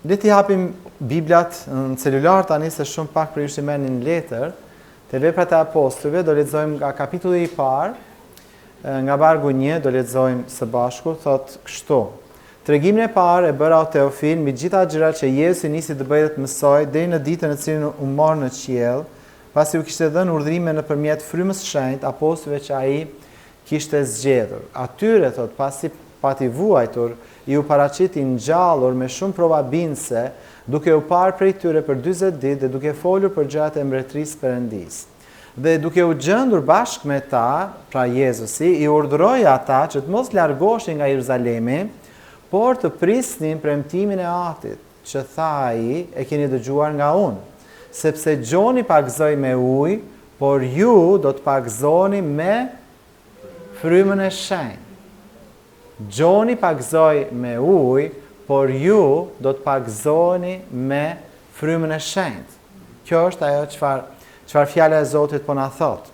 Le t'i hapim Biblat në celular tani se shumë pak për ju merrnin letër. Te Veprat e Apostujve do lexojmë nga kapitulli i parë, nga vargu 1 do lexojmë së bashku, thot kështu. Tregimin e parë e bëra o Teofil mbi gjitha gjërat që Jezusi nisi të bëjë dhe të mësoj deri në ditën në cilën u mor në qiell, pasi u kishte dhënë urdhrime nëpërmjet frymës së shenjtë apostujve që ai kishte zgjedhur. Atyre thot pasi pati vuajtur, i u paraqiti ngjallur me shumë prova bindëse, duke u parë prej tyre për 40 ditë dhe duke folur për gjërat e mbretërisë Perëndis. Dhe duke u gjendur bashkë me ta, pra Jezusi, i urdhëroi ata që të mos largoheshin nga Jeruzalemi, por të prisnin premtimin e Atit, që tha ai, e keni dëgjuar nga unë, sepse Gjoni pagëzoi me ujë, por ju do të pagëzoni me frymën e shenjtë. Gjoni pagëzoi me ujë, por ju do të pagëzoni me frymën e shenjtë. Kjo është ajo çfarë fjala e Zotit po na thot.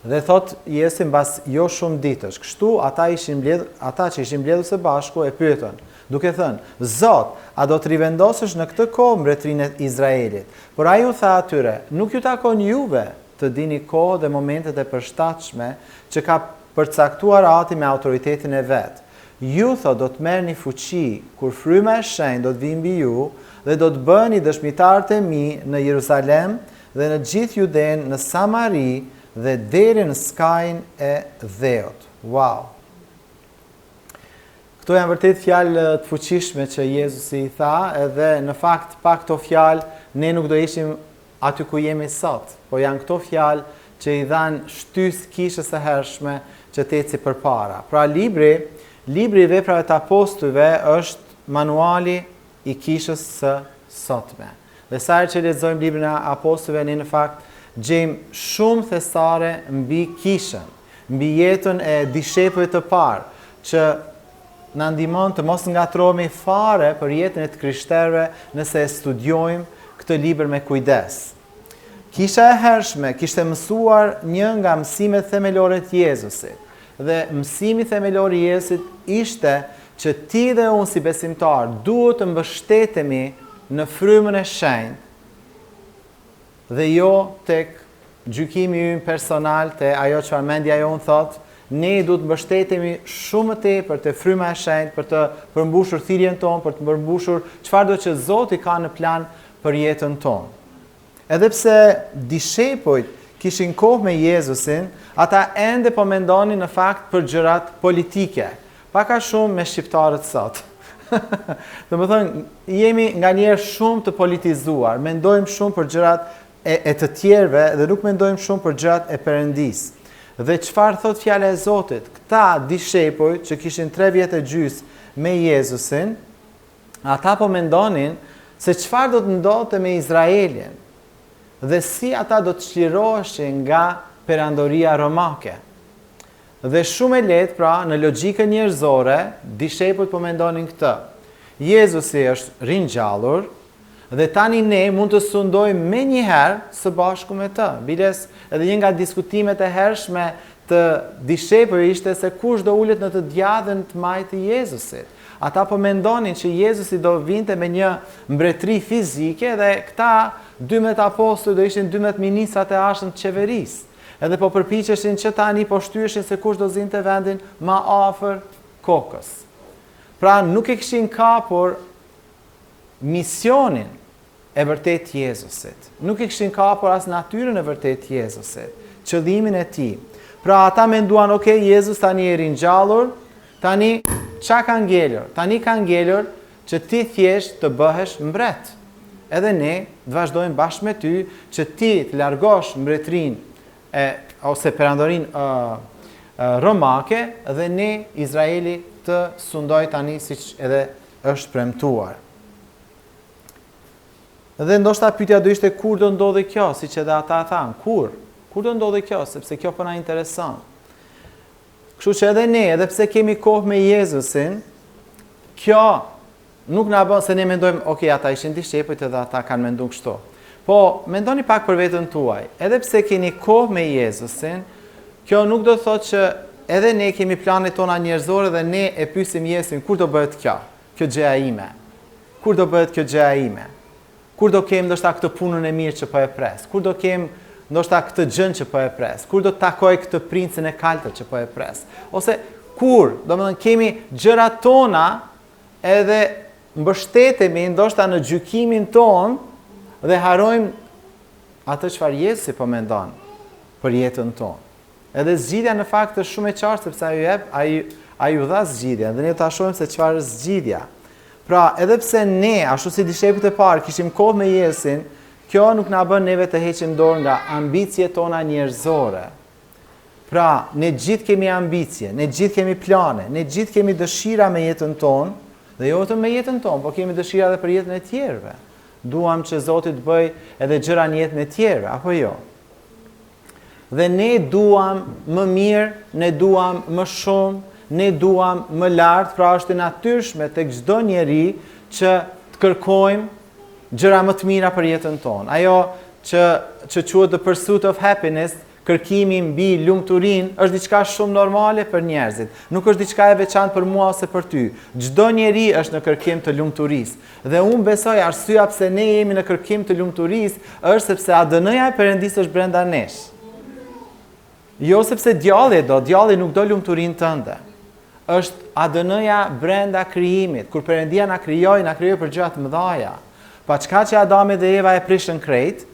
Dhe thot Jezusi mbas jo shumë ditësh. Kështu ata që ishin mbledhur së bashku e pyetën, duke thënë: Zot, a do të rivendosësh në këtë kohë mbretërinë e Izraelit? Por ai u tha atyre: Nuk ju takon juve të dini kohë dhe momentet e përshtatshme që ka përcaktuar Ati me autoritetin e vet. Ju thot do të merrni fuqi kur fryma e shenjtë do të vijë mbi ju dhe do të bëheni dëshmitarët e mi në Jeruzalem dhe në gjithë Juden, në Samari dhe deri në skajin e dheut. Wow! Këto janë vërtet fjalë të fuqishme që Jezusi i tha, edhe në fakt pa këto fjalë ne nuk do ishim aty ku jemi sot, po janë këto fjalë që i dhanë shtys kishës së hershme që të eci përpara. Pra libri i Veprave të Apostujve është manuali i kishës së sotme. Dhe sa herë që lexojmë librin e Apostujve, ne në fakt gjejmë shumë thesare mbi kishën, mbi jetën e dishepujve të parë, që na ndihmon të mos ngatrohemi fare për jetën e të krishterëve nëse e studiojmë këtë libër me kujdes. Kisha e hershme kishte mësuar një nga mësimet themelore të Jezusit. Dhe mësimi themelor i Jezusit ishte që ti dhe unë si besimtar duhet të mbështetemi në frymën e shenjtë dhe jo tek gjykimi ynë personal, te ajo çfarë mendja jonë thot. Ne duhet të mbështetemi shumë më tepër te fryma e shenjtë për të përmbushur thirrjen tonë, për të përmbushur çfarëdo që Zoti ka në plan për jetën tonë. Edhe pse dishepujt kishin kohë me Jezusin, ata ende po mendonin në fakt për gjërat politike, pak a shumë me shqiptarët sot. Domethënë, jemi nganjëherë shumë të politizuar, mendojmë shumë për gjërat e të tjerëve dhe nuk mendojmë shumë për gjërat e Perëndisë. Dhe çfarë thot fjala e Zotit? Këta dishepujt që kishin 3 vjet e gjys me Jezusin, ata po mendonin se çfarë do të ndodhte me Izraelin dhe si ata do të çliroheshin nga perandoria romake. Dhe shumë e lehtë, pra, në logjikën njerëzore, dishepujt po mendonin këtë. Jezusi është ringjallur dhe tani ne mund të sundojmë menjëherë së bashku me të. Biles edhe një nga diskutimet e hershme të dishepujve ishte se kush do ulet në të djadhen të majtë të Jezusit. Ata po mendonin që Jezusi do vinte me një mbretëri fizike dhe këta 12 apostujt do ishin 12 ministrat e arshëm të qeverisë. Edhe po përpiqeshin që tani po shtyeshin se kush do zinte vendin më afër kokës. Pra nuk e kishin kapur misionin e vërtet Jezusit. Nuk e kishin kapur as natyrën e vërtet Jezusit, qëllimin e tij. Pra ata menduan, okay, Jezus tani e ringjallur, tani çka ka ngelur? Tani ka ngelur që ti thjesht të bëhesh mbret. Edhe ne të vazhdojmë bashkë me ty që ti të largosh mbretërinë ose perandorinë romake dhe ne Izraeli të sundoj tani siç edhe është premtuar. Dhe ndoshta pyetja do ishte kur do ndodhi kjo, siç edhe ata thanë, kur? Kur do ndodhi kjo, sepse kjo po na intereson. Kështu që edhe ne, edhe pse kemi kohë me Jezusin, kjo nuk na bën se ne mendojmë, okay, ata ishin dishepujt edhe ata kanë menduar kështu. Po, mendoni pak për veten tuaj. Edhe pse keni kohë me Jezusin, kjo nuk do thotë që edhe ne kemi planet tona njerëzore dhe ne e pyesim Jezusin, kur do bëhet kjo gjëja ime. kur do bëhet kjo gjëja ime? Kur do kem ndoshta këtë punën e mirë që po e pres? Kur do kem ndoshta këtë gjën që po e pres? Kur do të takoj këtë princin e kaltër që po e pres? Ose kur, domethënë kemi gjërat tona edhe mbështetemi ndoshta në gjykimin ton dhe harrojmë atë çfarë Jezusi po mendon për jetën tonë. Edhe zgjidhja në fakt është shumë e qartë sepse ai u dha zgjidhjen dhe ne ta shohim se çfarë është zgjidhja. Pra, edhe pse ne, ashtu si discepujt e parë, kishim kohë me Jezusin, kjo nuk na bën neve të heqim dorë nga ambicjet tona njerëzore. Pra, ne gjithë kemi ambicie, ne gjithë kemi plane, ne gjithë kemi dëshira me jetën tonë, dhe jo vetëm me jetën tonë, po kemi dëshira edhe për jetën e tjerëve. Duam që Zoti të bëj edhe gjëra në jetën e tjerëve, apo jo? Dhe ne duam më mirë, ne duam më shumë, ne duam më lartë, pra është e natyrshme tek çdo njeri që të kërkojmë gjëra më të mira për jetën tonë. Ajo që quhet the pursuit of happiness, kërkimi mbi lumturinë, është diçka shumë normale për njerëzit. Nuk është diçka e veçantë për mua ose për ty. Çdo njeri është në kërkim të lumturisë. Dhe unë besoj arsyeja pse ne jemi në kërkim të lumturisë është sepse ADN-ja e Perëndisë është brenda nesh. Jo sepse djalli nuk do lumturinë tënde. Është ADN-ja brenda krijimit. Kur Perëndia na krijoi për gjëra të mëdha. Pa çka që Adami dhe Eva e prishën krejt,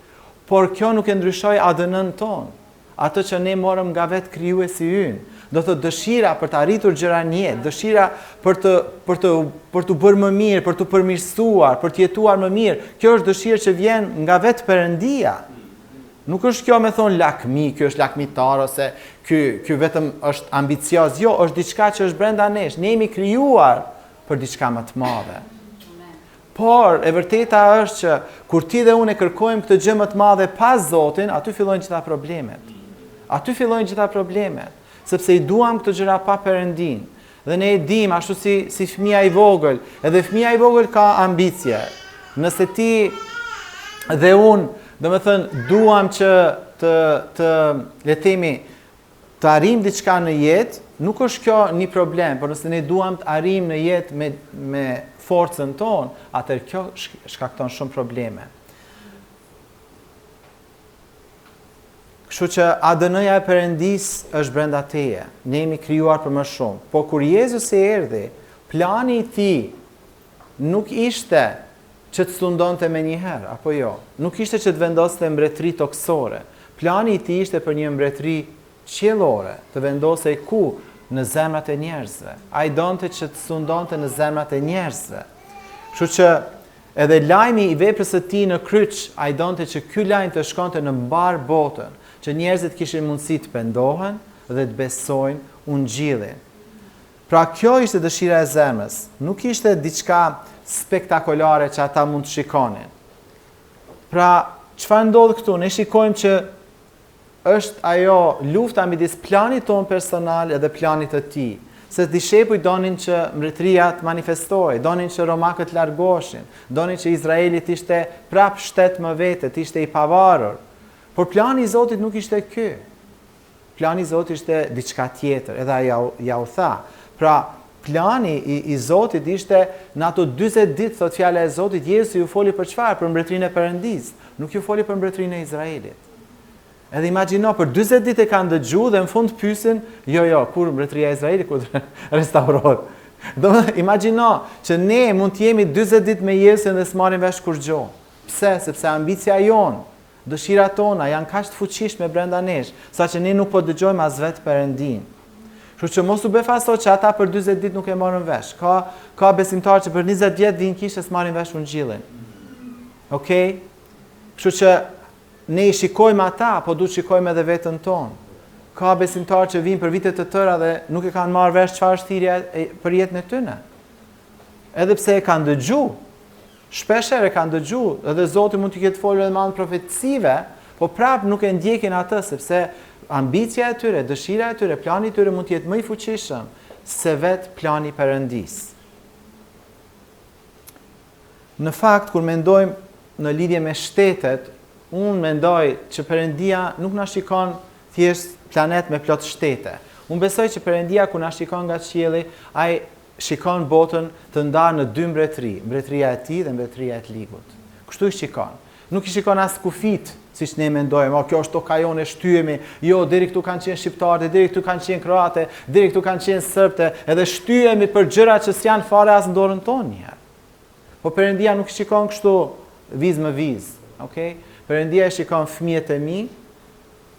por kjo nuk e ndryshoi ADN-n ton. Atë që ne morëm nga vetë krijuesi ynë. Do të dëshira për të arritur gjëra në jetë, dëshira për të bërë më mirë, për të përmirësuar, për të jetuar më mirë. Kjo është dëshirë që vjen nga vetë Perëndia. Nuk është kjo me thonë lakmi, kjo është lakmitar ose ky vetëm është ambicioz. Jo, është diçka që është brenda nesh. Ne jemi krijuar për diçka më të madhe. Por e vërteta është që kur ti dhe unë e kërkojmë këtë gjë më të madhe pas Zotin, aty fillojnë gjitha problemet. Sepse i duam këtë gjëra pa Perëndin. Dhe ne e dim ashtu si fëmia i vogël, edhe fëmia i vogël ka ambicie. Nëse ti dhe unë, domethënë duam që le të themi të arrijmë diçka në jetë, nuk është kjo një problem, por nëse ne duam të arrijmë në jetë me forcën tonë, atëherë kjo shkakton shumë probleme. Kështu që ADN-ja e Perëndisë është brenda teje. Ne jemi krijuar për më shumë. Po kur Jezusi erdhi, plani i tij nuk ishte që të sundonte me njëherë, apo jo. Nuk ishte që të vendoste mbretëri toksore. Plani i tij ishte për një mbretëri qiellore, të vendosej ku? Në zemrat e njerëzve. Ai donte që të sundonte në zemrat e njerëzve. Kështu që edhe lajmi i veprës së tij në kryq, ai donte që ky lajm të shkonte në mbar botën, që njerëzit kishin mundësi të pendohen dhe të besojnë ungjillin. Pra kjo ishte dëshira e zemrës, nuk ishte diçka spektakolare që ata mund të shikonin. Pra, çfarë ndodh këtu? Ne shikojmë që është ajo lufta midis planit ton personal edhe planit të tij. Se discepujt donin që mbretëria të manifestohej, donin që romakët largoheshin, donin që Izraeli të ishte prap shtet më vete, të ishte i pavarur. Por plani i Zotit nuk ishte ky. Plani i Zotit ishte diçka tjetër, edhe ai ja u tha. Pra, plani i Zotit ishte në ato 40 ditë, thot fjala e Zotit, Jezusi ju foli për çfarë? Për mbretërinë e Perëndisë, nuk ju foli për mbretërinë e Izraelit. Edhe imagjino, për 40 ditë e kanë dëgjuar dhe në fund pyesin, jo, kur mbretëria e Izraelit kur restaurohet. Domethënë, imagjino që ne mund të jemi 40 ditë me Jezusin dhe s'marrim vesh kurrë. Pse? Sepse ambicia jon, dëshirat tona janë kaq të fuqishme brenda nesh, saqë ne nuk po dëgjojmë as vetë Perëndin. Kështu që mos u befaso që ata për 40 ditë nuk e morën vesh. Ka besimtarë që për 20 vjet vinë kishë s'marrin vesh ungjillin. Okej? Kështu që ne i shikojmë ata, po duhet shikojmë edhe veten tonë. Ka besimtarë që vinë për vite të tëra dhe nuk e kanë marrë vesh çfarë është thirrja për jetën e tyre. Edhe pse e kanë dëgjuar, shpeshherë e kanë dëgjuar, edhe Zoti mund t'i ketë folur edhe me anë profecive, po prap nuk e ndjekin atë sepse ambicia e tyre, dëshira e tyre, plani i tyre mund të jetë më i fuqishëm se vetë plani i Perëndisë. Në fakt, kur mendojmë në lidhje me shtetet, unë mendoj që Perëndia nuk na shikon thjesht planet me plot shtete. Unë besoj që Perëndia kur na shikon nga qielli, ai shikon botën të ndarë në dy mbretëri, mbretëria e tij dhe mbretëria e të ligut. Kështu i shikon. Nuk i shikon as kufit, siç ne mendojmë, kjo është toka jonë, shtyhemi, jo, deri këtu kanë qenë shqiptarë, deri këtu kanë qenë kroate, deri këtu kanë qenë serbë, edhe shtyhemi për gjëra që s'janë fare as në dorën tonë një herë. Po Perëndia nuk shikon kështu viz më viz, okay? Perëndia shikon fëmijët e mi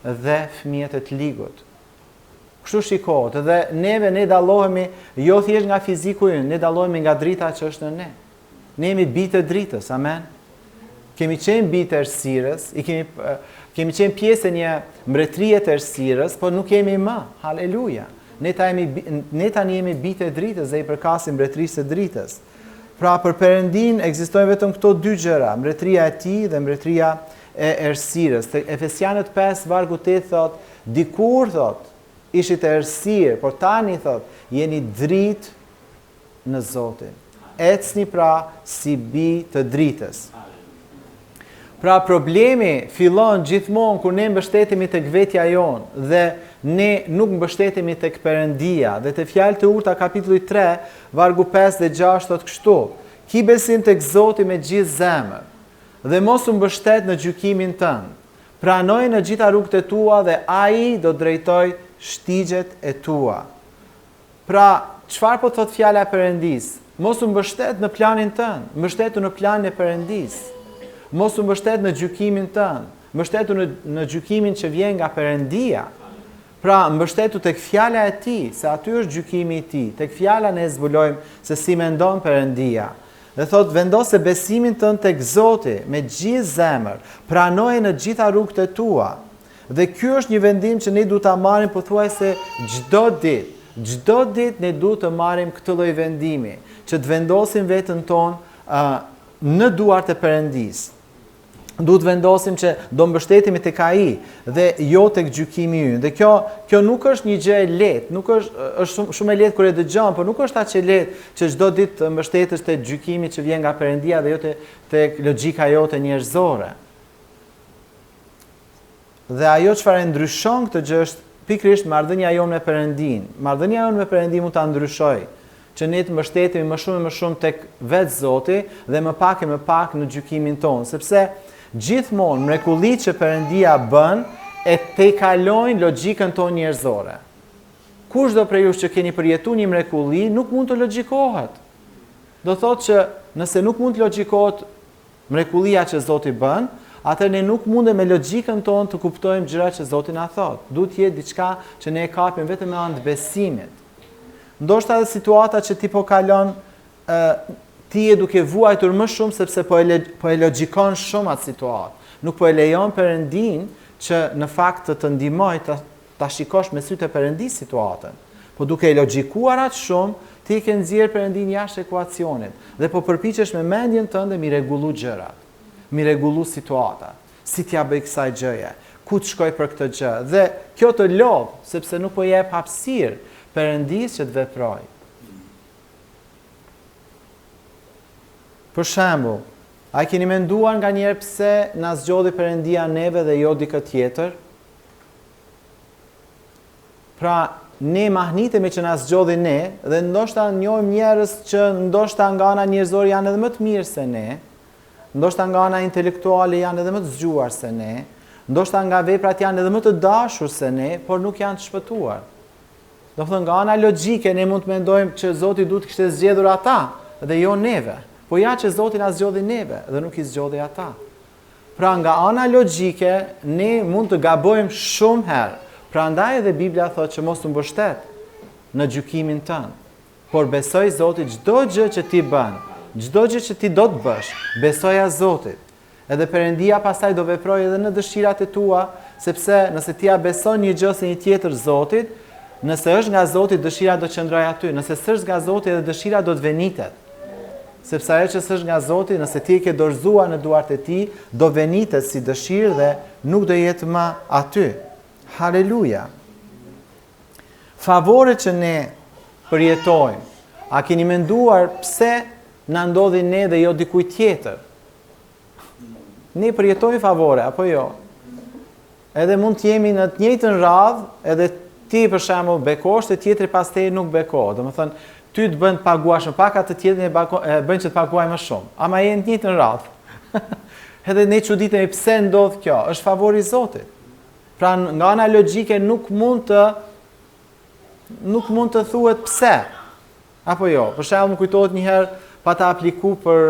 dhe fëmijët e të ligut. Kështu shikohet, edhe ne dallohemi jo thjesht nga fiziku ynë, ne dallohemi nga drita që është në ne. Ne jemi bitë e dritës, amen. Kemi qenë bitë e errësirës, kemi qenë pjesë e një mbretërie të errësirës, por nuk jemi më. Haleluja. Ne tani jemi bitë e dritës dhe i përkasim mbretërisë së dritës. Pra për Perëndin ekzistojnë vetëm këto dy gjëra, mbretëria e tij dhe mbretëria e errësirës. Efesianët 5 vargu 8 thot, dikur thot, ishit e errësirë, por tani thot, jeni dritë në Zotin. Ecni pra si bi të dritës. Pra problemi fillon gjithmonë kur ne mbështetemi tek vetja jonë dhe ne nuk mbështetemi tek Perëndia. Dhe te Fjalët e Urta kapitulli 3, vargu 5 dhe 6 thot kështu: Ki besim tek Zoti me gjithë zemër dhe mos u mbështet në gjykimin tënd. Pranoj në gjitha rrugët e tua dhe ai do drejtoj shtigjet e tua. Pra, çfarë po thot fjala e Perëndis? Mos u mbështet në planin tënd, mbështetu në planin e Perëndis. Mos u mbështet në gjykimin tënd, mbështetu në gjykimin që vjen nga Perëndia. Pra, mbështetu tek fjala e tij, se aty është gjykimi i tij. Tek fjala ne zbulojmë se si mendon Perëndia. Dhe thot, vendose besimin tënd tek Zoti me gjithë zemër, pranoje në gjitha rrugët e tua. Dhe ky është një vendim që ne duhet ta marrim pothuajse çdo ditë. Çdo ditë ne duhet të marrim këtë lloj vendimi, që të vendosim veten tonë në duart e Perëndis. Duhet vendosim që do mbështetemi tek ai dhe jo tek gjykimi ynë. Dhe kjo nuk është një gjë e lehtë, nuk është shumë e lehtë kur e dëgjon, por nuk është aq e lehtë që çdo ditë të mbështetesh tek gjykimi që vjen nga Perëndia dhe jo tek logjika jote njerëzore. Dhe ajo çfarë ndryshon këtë gjë është pikërisht marrëdhënia jonë me Perëndin. Marrëdhënia jonë me Perëndin mund ta ndryshoj, që ne të mbështetemi më shumë e më shumë tek vetë Zoti dhe më pak e më pak në gjykimin tonë, sepse gjithmonë mrekullitë që Perëndia bën e tejkalojnë logjikën tonë njerëzore. Kushdo prej jush që keni përjetuar një mrekulli nuk mund të logjikohet. Do thotë që nëse nuk mund të logjikohet mrekullia që Zoti bën, atëherë ne nuk mundem me logjikën tonë të kuptojmë gjërat që Zoti na thot. Duhet të jetë diçka që ne e kapim vetëm me anë të besimit. Ndoshta edhe situata që ti po kalon, ti je duke vuajtur më shumë sepse po e logjikon shumë atë situatë. Nuk po e lejon Perëndin që në fakt të ndihmoj ta shikosh me sytë e Perëndis situatën. Po duke e logjikuar atë shumë, ti ke nxjerr Perëndin jashtë ekuacionit dhe po përpiqesh me mendjen tënde mi rregullu gjërat, mi rregullu situatat. Si t'ja bëj kësaj gjëje, ku të shkoj për këtë gjë. Dhe kjo të lodh sepse nuk po jep hapësirë Perëndis që të veproj. Për shembull, a keni menduar nganjëherë pse na zgjodhi Perëndia neve dhe jo dikë tjetër? Pra, ne mahnitemi që na zgjodhi ne dhe ndoshta njohim njerëz që ndoshta nga ana njerëzore janë edhe më të mirë se ne, ndoshta nga ana intelektuale janë edhe më të zgjuar se ne, ndoshta nga veprat janë edhe më të dashur se ne, por nuk janë të shpëtuar. Do të thonë nga ana logjike ne mund të mendojmë që Zoti duhet të kishte zgjedhur ata dhe jo neve. Po ja që Zoti na zgjodhi neve dhe nuk i zgjodhi ata. Pra nga ana logjike ne mund të gabojmë shumë herë. Prandaj edhe Biblia thotë që mos u mbështet në gjykimin tënd, por besoj Zotit çdo gjë që ti bën, çdo gjë që ti do të bësh, besoja Zotit. Edhe Perëndia pastaj do veprojë edhe në dëshirat e tua, sepse nëse ti ja beson një gjë se një tjetër Zotit, nëse është nga Zoti, dëshira do qëndrojë aty. Nëse s'është nga Zoti, edhe dëshira do të venitet. Sepse ajo që s'është nga Zoti, nëse ti e ke dorëzuar në duart e tij, do venitet si dëshirë dhe nuk do jetë më aty. Haleluja. Favoret që ne përjetojmë, a keni menduar pse na ndodhi ne dhe jo dikujt tjetër? Ne përjetojmë favore apo jo? Edhe mund të jemi në të njëjtën radhë, edhe ti për shembull bekosh, e tjetri pas teje nuk beko. Domethënë, ty të bën të paguash më pak, atë tjetrin e bën që të paguaj më shumë. Ama jenë të njëjtën radhë. Edhe ne çuditemi pse ndodh kjo, është favori i Zotit. Pra nga ana logjike nuk mund të thuhet pse. Apo jo, për shembull më kujtohet një herë pa ta apliku për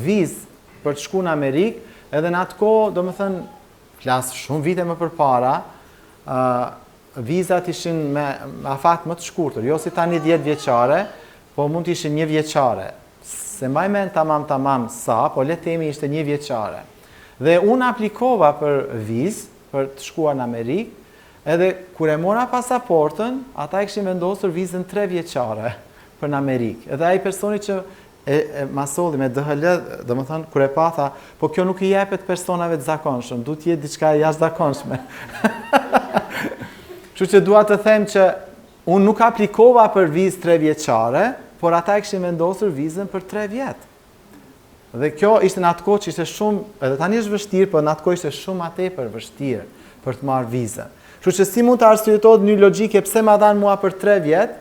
vizë për të shkuar në Amerikë, edhe në atë kohë, domethënë, flas shumë vite më përpara, vizat ishin me afat më të shkurtër, jo si tani 10 vjeçare, po mund të ishin 1 vjeçare. Se mbaj mend tamam sa, po le të themi ishte 1 vjeçare. Dhe unë aplikova për vizë për të shkuar në Amerikë, edhe kur e mora pasaportën, ata e kishin vendosur vizën 3 vjeçare për në Amerikë. Edhe ai personi që e masolli me DHL, domethënë kur e pa tha, po kjo nuk i jepet personave të zakonshëm, duhet të jetë diçka jashtëzakonshme. Kështu që dua të them që unë nuk aplikova për vizë 3 vjeçare, por ata e kishin vendosur vizën për 3 vjet. Dhe kjo ishte në atë kohë që ishte shumë, edhe tani është vështirë, por në atë kohë ishte shumë më tepër vështirë për të marrë vizën. Kështu që si mund të arsyetohet në logjike pse ma dhanë mua për 3 vjet,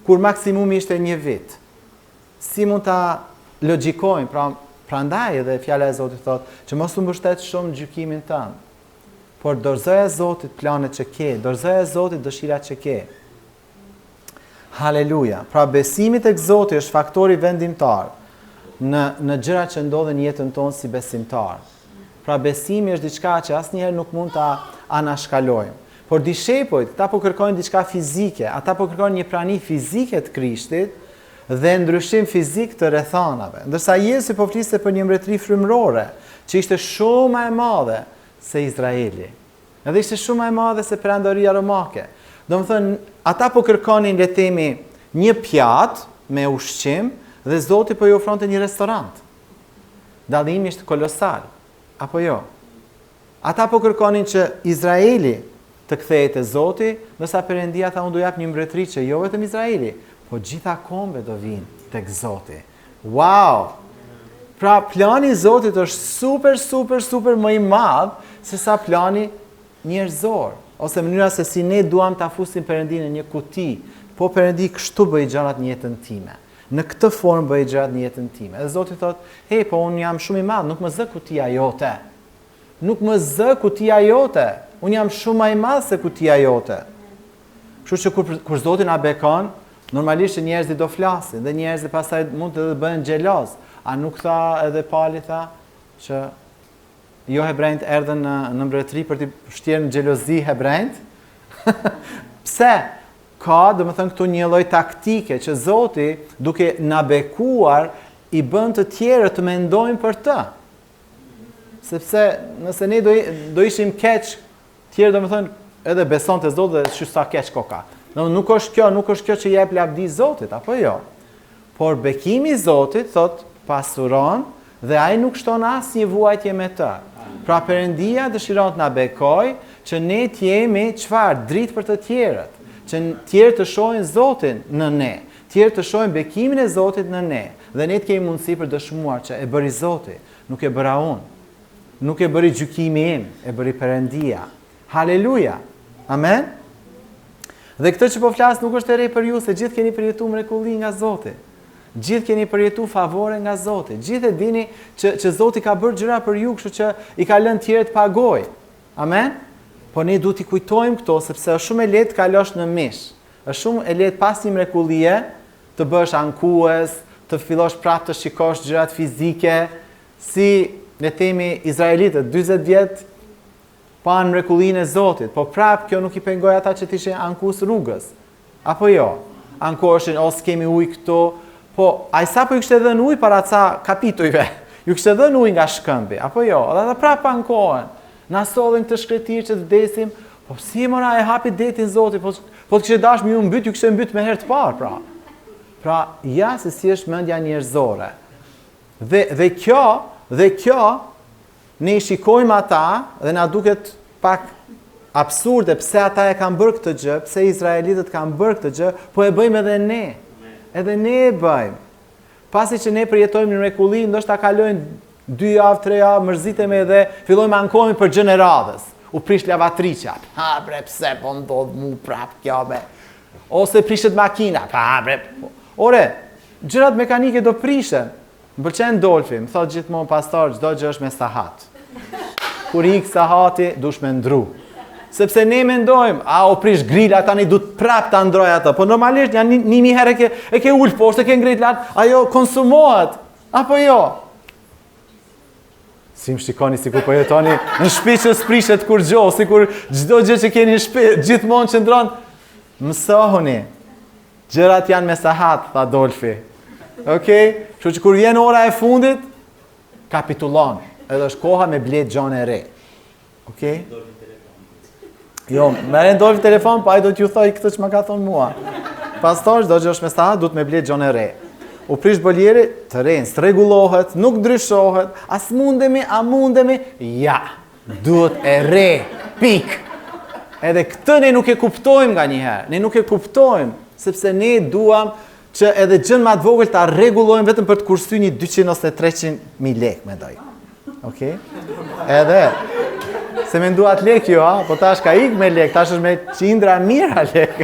kur maksimumi ishte 1 vit. Si mund ta logjikojmë, prandaj edhe fjala e Zotit thotë që mos u mbështet shumë në gjykimin tënd. Por dorëzoja e Zotit planet që ke, dorëzoja e Zotit dëshirat që ke. Haleluja. Pra besimi tek Zoti është faktori vendimtar në gjërat që ndodhen në jetën tonë si besimtar. Pra besimi është diçka që asnjëherë nuk mund ta anashkalojmë. Por dishepujt, ata po kërkojnë diçka fizike, ata po kërkojnë një prani fizike të Krishtit dhe ndryshim fizik të rrethanave. Ndërsa Jezusi po fliste për një mbretëri frymërore, që ishte shumë më e madhe se Izraeli. Edhe ishte shumë më e madhe se Perandoria Romake. Domethënë, ata po kërkonin le të themi një pjatë me ushqim dhe Zoti po i ofronte një restorant. Dallimi ishte kolosal. Apo jo? Ata po kërkonin që Izraeli të kthehet te Zoti, ndërsa Perëndia tha unë do jap një mbretëri që jo vetëm Izraeli, po gjitha kombë do vinë tek Zoti. Wow! Pra plani i Zotit është super më i madh se sa plani njerëzor, ose mënyra se si ne duam ta fusim Perëndinë në një kuti. Po Perëndi kështu bëj gjërat në jetën time. Në këtë formë bëj gjërat në jetën time. Dhe Zoti thotë, "Hey, po unë jam shumë i madh, nuk më zë kutia jote. Nuk më zë kutia jote. Unë jam shumë më i madh se kutia jote." Kështu që kur Zoti na bekon, normalisht njerëzit do flasin dhe njerëzit pastaj mund të bëhen xheloz. A nuk tha edhe Pali tha që jo hebrejt erdhën në mbretëri për të shtjerë në xhelozi hebrejt? Pse? Ka, domethënë këtu një lloj taktike që Zoti, duke na bekuar, i bën të tjerë të mendojnë për të. Sepse nëse ne do ishim keq, tjerë domethënë edhe besonte Zoti dhe shy sa keq koka. Nuk është kjo që jep lavdi Zotit, apo jo? Por bekimi i Zotit thot pasuron dhe ai nuk shton asnjë vuajtje me të. Pra Perëndia dëshiron të na bekoj që ne të jemi çfarë dritë për të tjerët, që tjerë të shohin Zotin në ne, tjerë të shohin bekimin e Zotit në ne, dhe ne të kemi mundësi për dëshmuar që e bëri Zoti, nuk e bëra unë, nuk e bëri gjykimi im, e bëri Perëndia. Haleluja. Amen. Dhe këtë që po flas nuk është e re për ju, se gjithë keni përjetuar mrekulli nga Zoti. Gjithë keni përjetuar favore nga Zoti. Gjithë e dini që Zoti ka bërë gjëra për ju, kështu që i ka lënë tjerë të pagojë. Amen. Po ne duhet i kujtojmë këto, sepse është shumë e lehtë kalosh në mish. Është shumë e lehtë pas një mrekullie të bësh ankues, të fillosh prapë të shikosh gjërat fizike, si le të themi izraelitët 40 vjet pa mrekullinë e Zotit, po prapë kjo nuk i pengoi ata që të ishin ankues rrugës. Apo jo? Ankoheshin ose kemi ujë këtu, po ai sapo ju kishte dhënë ujë para ca kapitujve. Ju kishte dhënë ujë nga shkëmbi, apo jo? Dhe ata prapë ankohen. Na sollin të shkretirë që të vdesim, po si mora e hapi detin Zoti, po të kishte dashur ju mbyt, ju kishte mbyt më herë të parë, pra. Pra, ja se si është mendja njerëzore. Dhe kjo ne i shikojmë ata dhe na duket pak absurde pse ata e kanë bërë këtë gjë, pse izraelitët kanë bërë këtë gjë, po e bëjmë edhe ne. Edhe ne e bëjmë. Pasi që ne përjetojmë në mrekulli, ndoshta kalojnë 2 javë, 3 javë, mërzitemi dhe fillojmë ankohemi për gjë në radhës. U prish lavatriçja. Ha bre, pse po ndodh mu prap kjo me. ose prishet makina, ore, gjërat mekanike do prishen. Më pëlqen Dolfi, më thot gjithmonë pastor, çdo gjë është me sahat. Kur ik sahati, dush me ndru. Sepse ne mendojmë, o prish grila, tani du të prap të ndroj ato. Po normalisht, janë 1000 herë e ke ullë poshtë, e ke ngrit lart, ajo konsumohet. Apo jo? Si më shikoni, si kur po jetoni në shtëpi që s'prishet kur gjo, si kur gjdo gjë që keni në shtëpi, gjithmonë që ndronë, mësohuni. Gjërat janë me sahat, tha Dolfi. Okej? Kështu që kur vjen ora e fundit, kapitulon. Edhe është koha me blet gjon e re. Okej? Jo, merren Dolfi telefon, pa ai do t'ju thoj këtë që më ka thonë mua. Pastor, çdo gjë është me sahat, duhet me blet gjon e re. U prish boljeri, të rejnë, s'rregullohet, nuk ndryshohet, as mundemi, a mundemi, ja, duhet e re, pik. Edhe këtë ne nuk e kuptojmë nga njëherë, ne nuk e kuptojmë, sepse ne duam që edhe gjën ma të vogël ta rregullojmë vetëm për të kursy një 200 ose 300.000 lek me doj. Okej? Edhe, se me nduat lek jo, po tash ka ik me lek, tash është me qindra mira lek.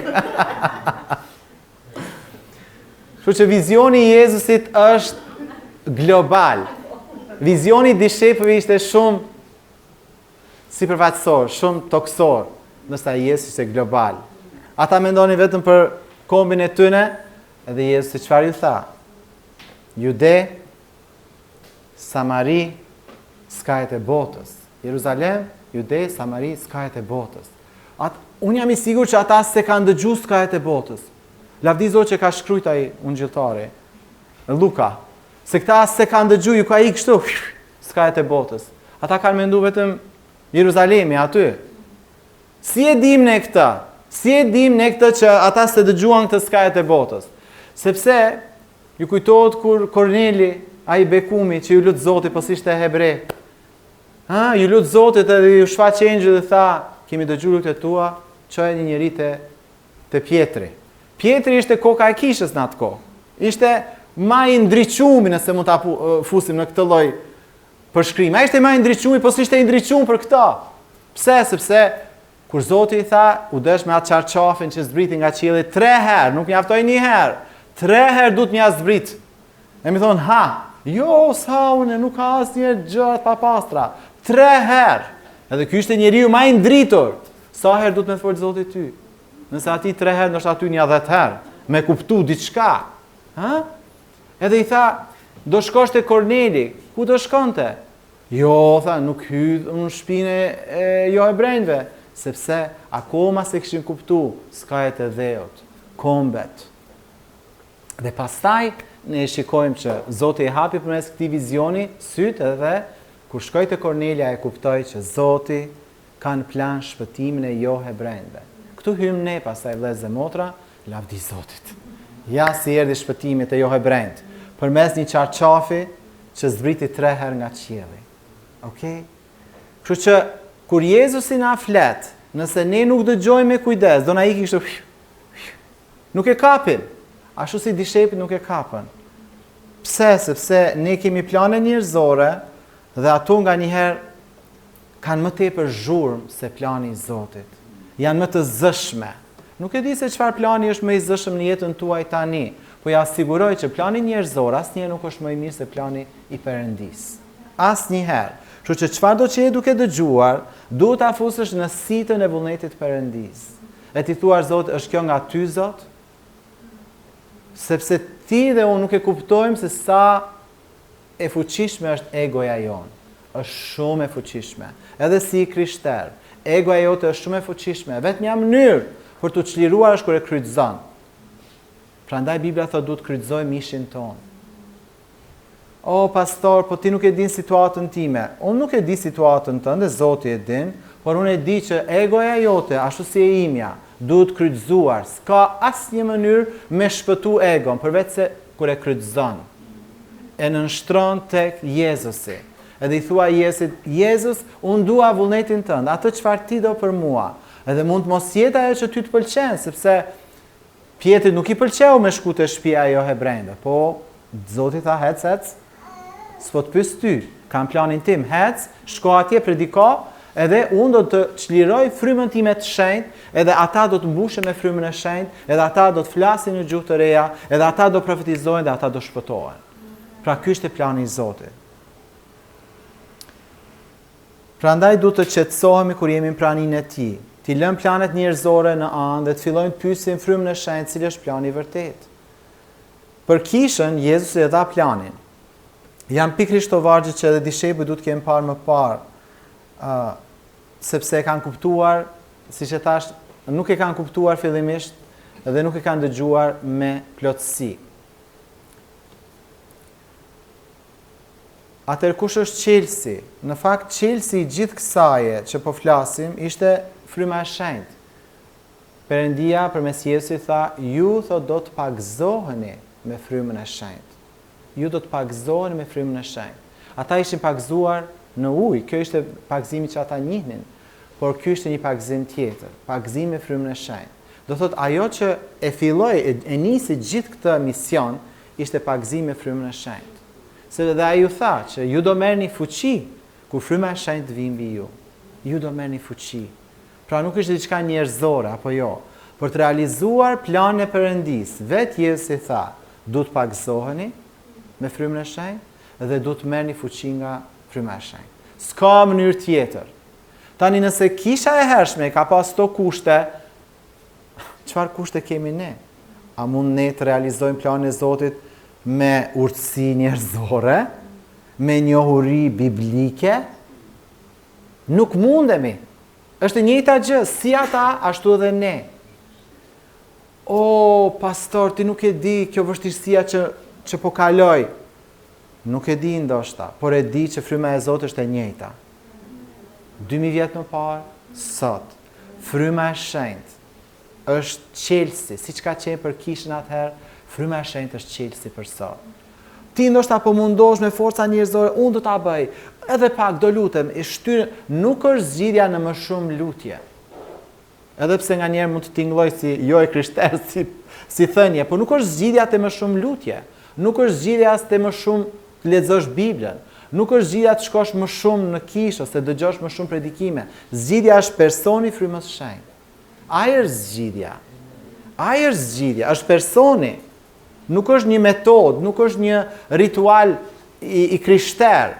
Kështu që vizioni i Jezusit është global. Vizioni i dishepëve ishte shumë sipërfaqësor, shumë toksor, ndërsa Jezusi ishte global. Ata mendonin vetëm për kombin e tyne, edhe Jezusi çfarë ju tha? Jude, Samari, skajet e botës. Jeruzalem, Jude, Samari, skajet e botës. Unë jam i sigurt që ata se kanë dëgjuar skajet e botës. Lavdi Zot që ka shkruajt ai ungjilltari, Luka, se këta se kanë dëgju, ju ka ik kështu, skajet e botës. Ata kanë mendu vetëm Jeruzalemi aty. Si e dim ne këtë? Si e dim ne këtë që ata se dëgjuan këtë skajet e botës? Sepse, ju kujtohet kur Korneli, ai bekumi që ju lut Zoti, po si ishte hebre. Ju lut Zotit edhe ju shfaq engjëll dhe tha, kemi dëgjuar lutjet tua, çoj një njerëz te Pietri. Pietri ishte koka e kishës në atë kohë. Ishte ma i ndriqumi, nëse mund ta fusim në këtë lloj përshkrimi. Ai ishte ma i ndriqumi, po s'ishte i ndriqum për këta. Pse? Sepse kur Zoti i tha, u desh me atë çarçafin që zbriti nga qielli 3 herë, nuk mjaftoi 1 herë. 3 herë duhet mja zbrit. E mi thonë, jo, unë nuk ka asnjë gjë të papastra. 3 herë. Edhe ky ishte njeriu ma i ndritur. Sa herë duhet me fol Zoti ty? Nëse ati 3 herë, nështë aty një 10 herë, me kuptu diçka. Edhe i tha, do shkosh te Korneli, ku do shkonte? Jo, tha, nuk hydh në shtëpinë e jo hebrejve, sepse akoma se kishin kuptu skajet e dheut, kombet. Dhe pastaj, ne shikojmë që Zoti e hapi përmes këtij vizioni sytë edhe kur shkoi te Kornelia e kuptoi që Zoti ka në plan shpëtimin e jo hebrejve. Këtu hymë ne pastaj vëllezër dhe motra, lavdi Zotit. Ja si erdhi shpëtimi te jo hebrejt, përmes një çarçafi që zbriti 3 herë nga qielli. Okej? Kështu që kur Jezusi na flet, nëse ne nuk dëgjojmë me kujdes, do na ikë kështu. Nuk e kapim. Ashtu si dishepit nuk e kapën. Pse? Sepse ne kemi plane njerëzore dhe ato nganjëherë kanë më tepër zhurmë se plani i Zotit. Janë më të zëshme. Nuk e di se çfarë plani është më i zëshëm në jetën tuaj tani, po ja siguroj që plani njerëzor asnjëherë nuk është më i mirë se plani i Perëndis. Asnjëherë. Kështu që çfarëdo që je duke dëgjuar, duhet ta fusësh në sitën e vullnetit Perëndis. E ti thuash Zot, është kjo nga ty Zot? Sepse ti dhe unë nuk e kuptojmë se sa e fuqishme është egoja jonë. Është shumë e fuqishme. Edhe si i krishterë. Egoja jote është shumë e fuqishme. Vetëm një mënyrë për të çliruar është kur e kryqëzon. Prandaj Bibla thotë duhet kryqëzoj mishin ton. O pastor, po ti nuk e din situatën time. Unë nuk e di situatën tënde, Zoti e din, por unë e di që egoja jote, ashtu si e imja, duhet kryqëzuar. S'ka asnjë mënyrë me shpëtu egon, përveç se kur e kryqëzon. E nënshtron tek Jezusi. Edhe i thua Jezusit, Jezus, unë dua vullnetin tënd, atë çfarë ti do për mua. Edhe mund të mos jetë ajo që ty të pëlqen, sepse Pietrit nuk i pëlqeu me shku te shtëpia jo hebrejve, po Zoti tha hec, s'po të pyes ty, kam planin tim, hec, shko atje prediko, edhe unë do të çliroj frymën time të shenjtë, edhe ata do të mbushen me frymën e shenjtë, edhe ata do të flasin në gjuhë të reja, edhe ata do profetizojnë dhe ata do shpëtohen. Pra ky është plani i Zotit. Prandaj duhet të qetësohemi kur jemi në praninë e Tij. Ti lëm planet njerëzore në anë dhe të fillojnë të pyesin frymën e shenjtë, cili është plani i vërtet. Për kishën, Jezus e dha planin. Janë pikërisht to vargje që edhe dishepujt duhet të kenë parë më parë, sepse e kanë kuptuar, siç e thash, nuk e kanë kuptuar fillimisht dhe nuk e kanë dëgjuar me plotësi. Atëherë kush është qelsi? Në fakt qelsi i gjithë kësaje që po flasim ishte fryma e shenjtë. Perëndia përmes Jezusit tha, ju do të pagëzoheni me frymën e shenjtë. Ju do të pagëzoheni me frymën e shenjtë. Ata ishin pagëzuar në ujë, kjo ishte pagëzimi që ata njihnin, por ky ishte një pagëzim tjetër, pagëzim me frymën e shenjtë. Do thot ajo që e filloi, e nisi gjithë këtë mision, ishte pagëzim me frymën e shenjtë. Se dhe ai ju tha që ju do merrni fuqi kur fryma e shenjtë vijë mbi ju. Ju do merrni fuqi. Pra nuk është diçka njerëzore apo jo. Për të realizuar planin e Perëndis, vetë Jezusi tha, duhet pagëzoheni me frymën e shenjtë dhe duhet merrni fuqi nga fryma e shenjtë. S'ka mënyrë tjetër. Tani nëse kisha e hershme ka pas to kushte, çfarë kushte kemi ne? A mund ne të realizojmë planin e Zotit me urtësi njerëzore, me njohuri biblike? Nuk mundemi. Është e njëjta gjë, si ata, ashtu edhe ne. O, pastor, ti nuk e di kjo vështirësia që po kaloj. Nuk e di ndoshta, por e di që fryma e Zotit është e njëjta. 2000 vjet më parë, sot, fryma e shenjtë është qelsi, siç ka qenë për kishën atëherë, fryma e shenjtë është qelsi për sot. Ti ndoshta po mundosh me forca njerëzore, unë do ta bëj, edhe pak do lutem, nuk është zgjidhja në më shumë lutje. Edhe pse nganjëherë mund të tingëlloj si jo e krishter, si thënie, por nuk është zgjidhja të më shumë lutje. Nuk është zgjidhja as të më shumë të lexosh Biblën. Nuk është zgjidhja të shkosh më shumë në kishë ose dëgjosh më shumë predikime. Zgjidhja është personi frymës së shenjtë. Ai është zgjidhja. Ai është zgjidhja, është personi. Nuk është një metodë, nuk është një ritual i krishter.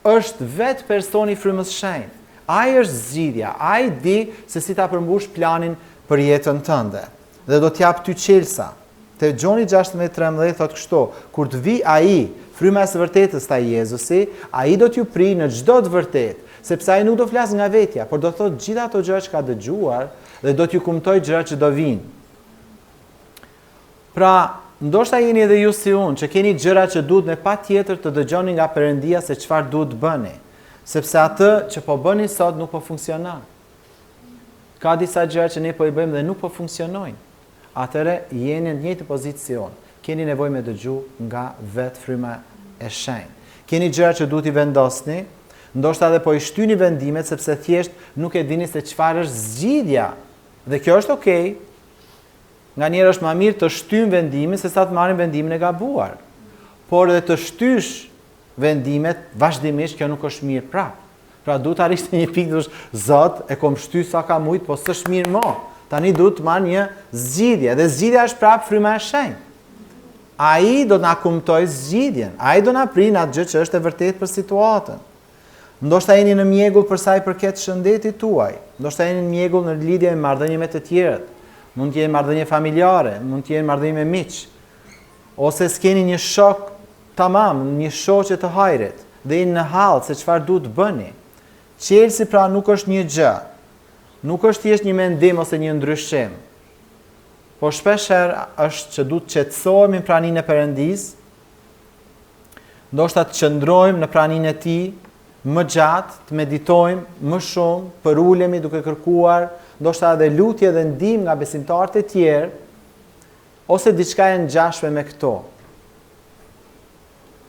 Është vetë personi frymës së shenjtë. Ai është zgjidhja, ai di se si ta përmbush planin për jetën tënde. Dhe do t'jap ty qelsa. Te Gjoni 16:13 thotë kështu: kur të vi ai, fryma e së vërtetës ta Jezusi, ai do t'ju prijë në çdo të vërtetë, sepse ai nuk do flas nga vetja, por do thotë gjithë ato gjëra që ka dëgjuar dhe do t'ju kumtoj gjërat që do vinë. Pra, ndoshta jeni edhe ju si unë, që keni gjëra që duhet me patjetër të dëgjoni nga Perëndia se çfarë duhet bëni, sepse atë që po bëni sot nuk po funksionon. Ka disa gjëra që ne po i bëjmë dhe nuk po funksionojnë. Atëre jeni në të njëjtë pozicion. Keni nevojë me dëgju nga vetë fryma e shenjtë. Keni gjëra që duhet i vendosni, ndoshta edhe po i shtyni vendimet sepse thjesht nuk e dini se çfarë është zgjidhja. Dhe kjo është okay. Nganjëherë është më mirë të shtym vendimin se sa të marrim vendimin e gabuar. Por edhe të shtysh vendimet vazhdimisht kjo nuk është mirë prap. Pra duhet të arrish një pikë thosh, Zot, e kom shty sa ka mujt, po s'është mirë më. Tani duhet të marr një zgjidhje, dhe zgjidhja është prap fryma e shenjtë. Ai do na kumtoj zgjidhjen, ai do na prijë atë gjë që është e vërtetë për situatën. Ndoshta jeni në mjegull për sa i përket shëndetit tuaj, ndoshta jeni në mjegull në lidhje me marrëdhënie me të tjerët, mund të jenë marrëdhënie familjare, mund të jenë marrëdhënie me miq, ose s'keni një shok tamam, një shoqe të hajrit, dhe jeni në hall se çfarë duhet të bëni. Qelsi pra nuk është një gjë, nuk është thjesht një mendim ose një ndryshim, por shpeshherë është që duhet të qetësohemi në praninë e Perëndis, ndoshta të qëndrojmë në praninë e Tij më gjatë, të meditojmë më shumë, për ulemi duke kërkuar, ndoshta edhe lutje dhe ndihmë nga besimtarët e tjerë, ose diçka e ngjashme me këto.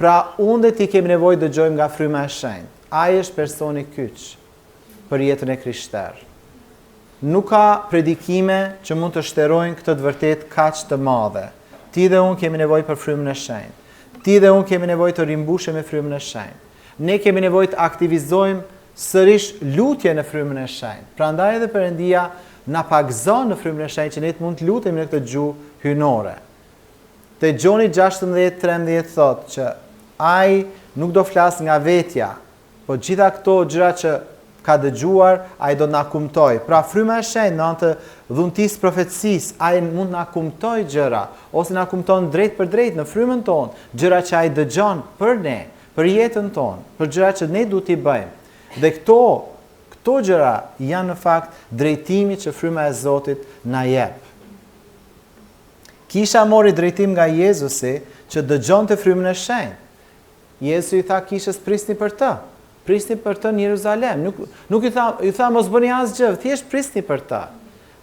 Pra, unë dhe ti kemi nevojë të dëgjojmë nga fryma e shenjtë. Ai është personi kyç për jetën e krishterë. Nuk ka predikime që mund të shterojnë këtë të vërtetë kaq të madhe. Ti dhe unë kemi nevojë për frymën e shenjtë. Ti dhe unë kemi nevojë të rimbushemi me frymën e shenjtë. Ne kemi nevojë të aktivizojmë sërish lutje në frymën e shenjtë. Prandaj edhe Perëndia na pagëzon në frymën e shenjtë që ne të mund të lutemi në këtë gjuhë hyjnore. Te Gjoni 16:13 thotë që ai nuk do flas nga vetja, po gjitha këto gjëra që ka dëgjuar, ai do na kumtoj. Pra fryma e shenjtë në anë të dhuntisë profecisë, ai mund na kumtoj gjëra, ose na kumton drejt për drejt në frymën tonë, gjëra që ai dëgjon për ne, për jetën tonë, për gjëra që ne duhet t'i bëjmë. Dhe këto gjëra janë në fakt drejtimi që fryma e Zotit na jep. Kisha mori drejtim nga Jezusi që dëgjonte frymën e shenjtë. Jezusi i tha kishës prisni për të. Prisni për të në Jeruzalem. Nuk i tha mos bëni asgjë, thjesht prisni për të.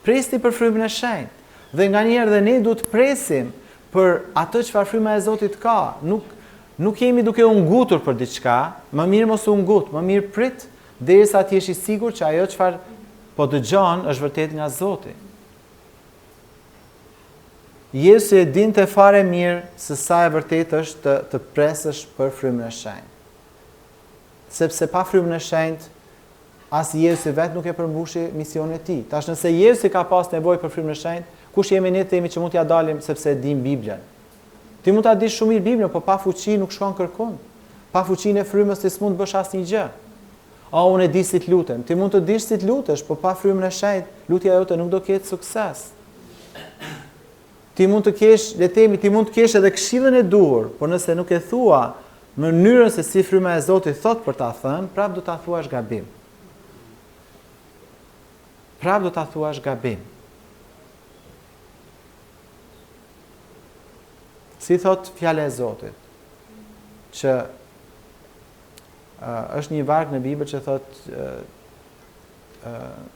Prisni për frymën e shenjtë. Dhe nganjëherë dhe ne duhet të presim për atë çfarë fryma e Zotit ka. Nuk jemi duke u ngutur për diçka, më mirë mos u ngut, më mirë prit derisa të jesh i sigurt që ajo çfarë po dëgjon është vërtet nga Zoti. Jesu e dinte fare mirë se sa e vërtet është të presësh për frymën e shenjtë. Sepse pa frymën e shenjtë, as Jesu vetë nuk e përmbushi misionin e tij. Tash nëse Jesu ka pas nevojë për frymën e shenjtë, kush jemi ne të themi që mund t'ja dalim sepse e dim Biblën? Ti mund ta dish shumë mirë Biblën, por pa fuqi nuk shkon kërkon. Pa fuqinë e frymës ti s'mund të bësh asnjë gjë. Unë e di si të lutem. Ti mund të dish si të lutesh, por pa frymën e shenjtë, lutja jote nuk do ketë sukses. Ti mund të kesh, le të themi, ti mund të kesh edhe këshillën e duhur, por nëse nuk e thua në mënyrën se si fryma e Zotit thot për ta thënë, prap do ta thuash gabim. Prap do ta thuash gabim. Si thot fjala e Zotit, që është një varg në Bibël që thot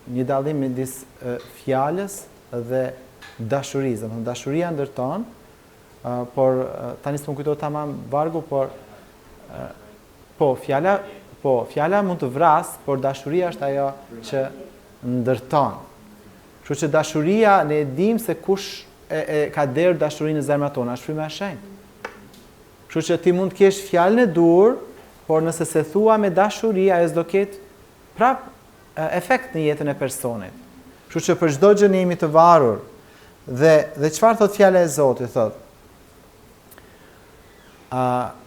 një dallim midis fjalës dhe dashurisë. Dashuria ndërton, por tani s'më kujtohet tamam vargu, por fjala mund të vras, por dashuria është ajo që ndërton. Kështu që dashuria ne e dim se kush e ka derë dashurinë në zemrat tona, është fryma e shenjtë. Kështu që ti mund të kesh fjalën e dur, por nëse se thua me dashuri, ajo s'do ketë prap efekt në jetën e personit. Kështu që për çdo gjë ne jemi të varur. Dhe çfarë thot fjala e Zotit, thot?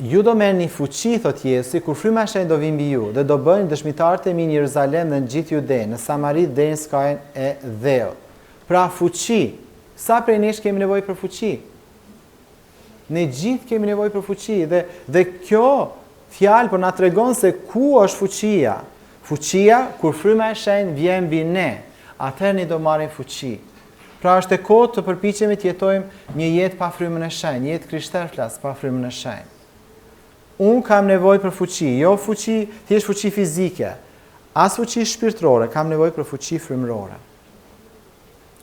Ju do merrni fuqi, thot Jezusi, kur fryma e shenjtë do vi mbi ju, dhe do bëni dëshmitarët e mi në Jeruzalem dhe në gjithë Judenë, në Samari deri në skajin e Dheut. Pra fuqi, sa prej nesh kemi nevojë për fuqi? Ne gjithë kemi nevojë për fuqi, dhe kjo fjalë po na tregon se ku është fuqia. Fuqia kur fryma e shenjtë vjen mbi ne, atëherë ne do marrim fuqi. Pra është e kohë të përpiqemi të jetojmë një jetë pa frymën e shenjtë, një jetë krishter flas pa frymën e shenjtë. Unë kam nevojë për fuqi, jo fuqi, thjesht fuqi fizike, as fuqi shpirtërore, kam nevojë për fuqi frymërore,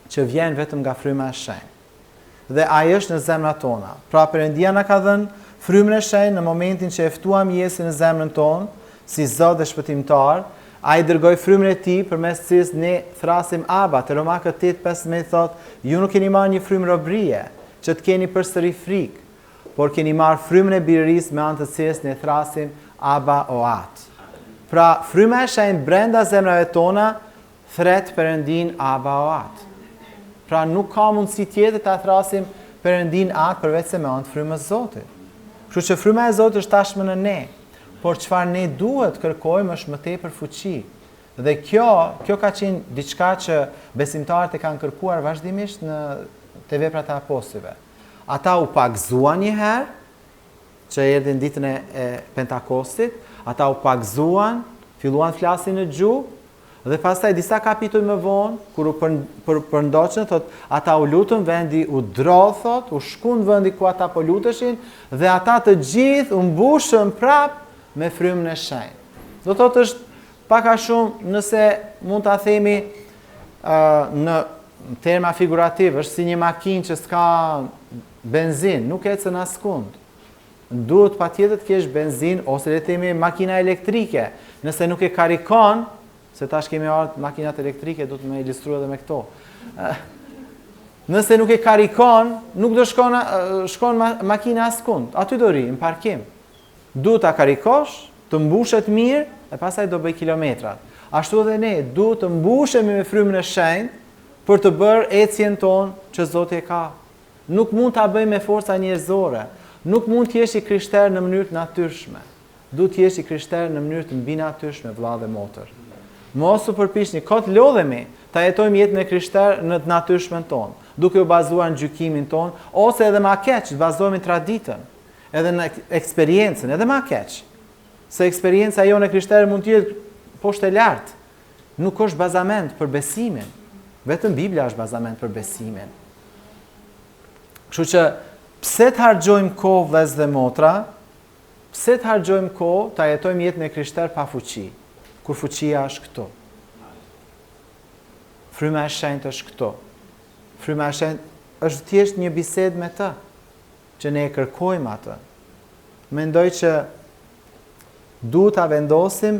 që vjen vetëm nga fryma e shenjtë. Dhe ai është në zemrat tona. Pra Perëndia na ka dhënë frymën e shenjtë në momentin që e ftuam Jezusin në zemrën tonë, si Zot dhe shpëtimtar. Ai dërgoi frymën e tij përmes cilës ne thrasim Aba. Te Romakët 8:15 thot, ju nuk keni marrë një frymë robrie, që të keni përsëri frikë, por keni marrë frymën e birërisë me anë të cilës ne thrasim Aba Oat. Pra fryma e shenjtë brenda zemrave tona thret Perëndin Aba Oat. Pra nuk ka mundësi tjetër ta thrasim Perëndin Atë përveç se me anë të frymës së Zotit. Kështu që fryma e Zotit është tashmë në ne. Por çfarë ne duhet kërkojmë është më tepër fuqi. Dhe kjo ka qenë diçka që besimtarët e kanë kërkuar vazhdimisht te veprat e apostujve. Ata u pagëzuan një herë, që erdhin ditën e Pentakostit, ata u pagëzuan, filluan të flasin në gjuhë, dhe pastaj disa kapitull më vonë, kur u përndoqën, thot, ata u lutën, vendi u drodh, thot, u shkun vendi ku ata po luteshin, dhe ata të gjithë u mbushën prap me frymën e shenjtë. Do thotë është pak a shumë, nëse mund ta themi në terma figurativ, është si një makinë që s'ka benzin, nuk ecën askund. Duhet patjetër të kesh benzin ose le të themi makina elektrike. Nëse nuk e karikon, se tash kemi ardhur makinat elektrike, do të më ilustroj edhe me këto. Nëse nuk e karikon, nuk do shkon makina askund. Aty do ri, në parkim. Duhet ta karikosh, të mbushet mirë e pastaj do bëj kilometrat. Ashtu edhe ne duhet të mbushemi me frymën e shenjtë për të bërë ecjen tonë që Zoti e ka. Nuk mund ta bëjmë me forca njerëzore. Nuk mund të jesh i krishter në mënyrë të natyrshme. Duhet të jesh i krishter në mënyrë të mbinatyrshme, vëlla dhe motër. Mos u përpiqni, kot lodhemi ta jetojmë jetën e krishter në të natyrshmen tonë, duke u bazuar në gjykimin tonë, ose edhe ma keq, të bazohemi në traditën, edhe në eksperiencën, edhe ma keq. Se eksperienca jone krishtere mund të jetë poshtë e lartë. Nuk është bazament për besimin. Vetëm Biblia është bazament për besimin. Kështu që pse të harxojmë kohë vëllezër dhe motra? Pse të harxojmë kohë ta jetojmë jetën e krishter pa fuqi? Kur fuqia është këtu. Fryma e shenjtë është këtu. Fryma e shenjtë është thjesht një bisedë me të, që ne e kërkojmë atë. Mendoj që duhet ta vendosim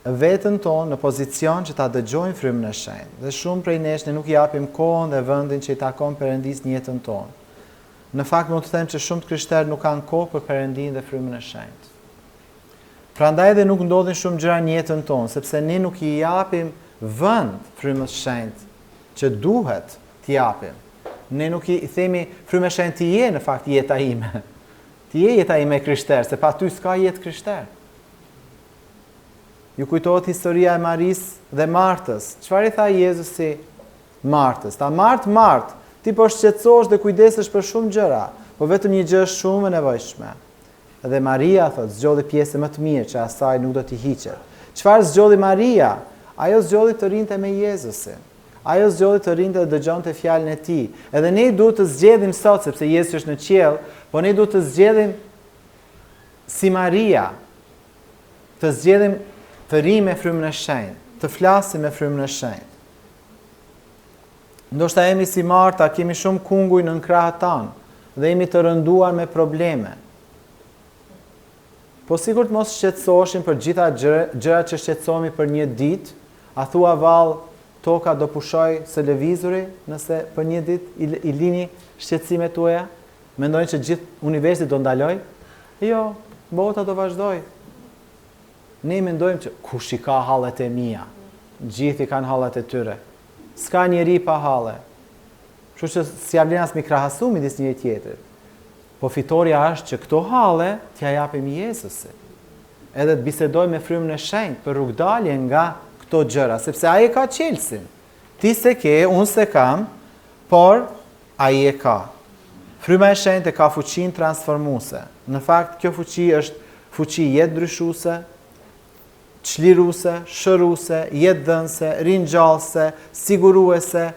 veten tonë në pozicion që ta dëgjojmë frymën e shenjtë. Dhe shumë prej nesh ne nuk i japim kohën dhe vendin që i takon Perëndis në jetën tonë. Në fakt mund të them që shumë të krishterë nuk kanë kohë për Perëndin dhe frymën e shenjtë. Prandaj edhe nuk ndodhin shumë gjëra në jetën tonë, sepse ne nuk i japim vend frymës së shenjtë që duhet t'i japim. Ne nuk i themi frymë e shenjtë ti je në fakt jeta ime. Ti je jeta ime krishter, se pa ty s'ka jetë krishter. Ju kujtohet historia e Maris dhe Martës. Çfarë i tha Jezusi Martës? Ta Martë, ti po shqetësohesh dhe kujdesesh për shumë gjëra, po vetëm një gjë është shumë e nevojshme. Dhe Maria thot, zgjodhi pjesën më të mirë që asaj nuk do t'i hiqet. Çfarë zgjodhi Maria? Ajo zgjodhi të rinte me Jezusin. Ajo zgjodhi të rinte dhe dëgjonte fjalën e tij. Edhe ne duhet të zgjedhim sot, sepse Jezusi është në qiell, po ne duhet të zgjedhim si Maria, të zgjedhim të rrimë me frymën e shenjtë, të flasim me frymën e shenjtë. Ndoshta jemi si Marta, kemi shumë kunguj në krahët tanë dhe jemi të rënduar me probleme. Po sigurt mos shqetësoheshim për gjitha gjërat që shqetësohemi për një ditë, a thua vallë toka do pushoj së lëvizuri nëse për një ditë i lini shqetësimet tuaja? Mendojnë që gjithë universi do ndaloj? Jo, bota do vazhdoj. Ne mendojmë që kush i ka hallet e mia? Gjithë i kanë hallet e tyre. S'ka njeri pa halle. Kështu që si vlen as mi krahasu midis njëri tjetrit. Po fitoria është që këto halle t'ja japim Jezusit. Edhe të bisedojmë me frymën e shenjtë për rrugdalje nga këto gjëra, sepse ai e ka qelsin. Ti se ke, unë se kam, por ai e ka. Fryma e shenjtë ka fuqinë transformuese. Në fakt, kjo fuqi është fuqi jetë ndryshuese, çliruese, shëruese, jetëdhënëse, ringjallëse, siguruese,